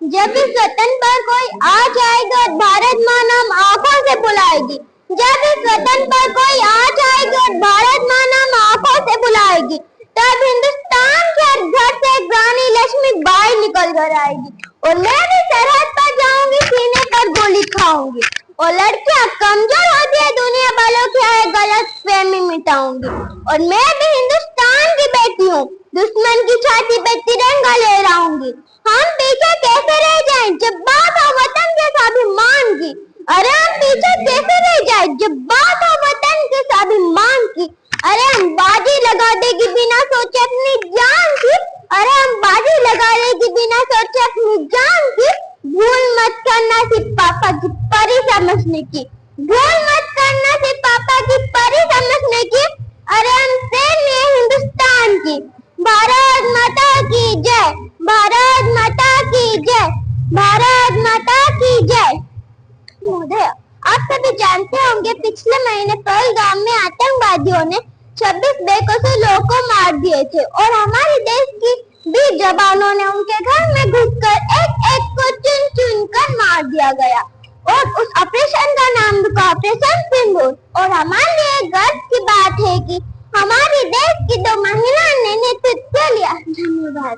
जब इस वतन पर कोई आ जाएगा और भारत माँ नाम आंखों से बुलाएगी। जब इस वतन पर कोई आ जाएगी और भारत माँ नाम आंखों से बुलाएगी, तब हिंदुस्तान के हर घर से रानी लक्ष्मी बाई निकल कर आएगी। और मैं भी सरहद पर जाऊंगी, सीने पर गोली खाऊंगी। और लड़कियां कमजोर होती है, दुनिया वालों की है गलत फहमी मिटाऊंगी। और मैं भी हिंदुस्तान की बेटी हूँ, दुश्मन की छाती पे तिरंगा लहराऊंगी। हम पीछे कैसे रह जाएं जब बात हो वतन के स्वाभिमान की। अरे हम पीछे कैसे रह जाएं जब बात हो वतन के स्वाभिमान की। अरे हम बाजी लगा देगी बिना सोचे अपनी जान की। अरे हम बाजी लगा देगी बिना सोचे अपनी जान की। भूल मत करना सिर्फ पापा की परी समझने की। भूल मत करना सिर्फ पापा की परी समझने की। अरे हम सैन्य हिंदुस्तान की। भारत माता की जय, भारत माता की जय, भारत माता की जय। महोदय, आप सभी जानते होंगे पिछले महीने पहलगाम में आतंकवादियों ने 26 बेकसूर लोगों को मार दिए थे और हमारे देश की वीर जवानों ने उनके घर में घुसकर एक एक को चुन चुन कर मार दिया गया। और उस ऑपरेशन का नाम रखा ऑपरेशन सिंदूर। और हमारे लिए गर्व की बात है कि हमारे देश की 2 महिलाओं ने नेतृत्व लिया। धन्यवाद।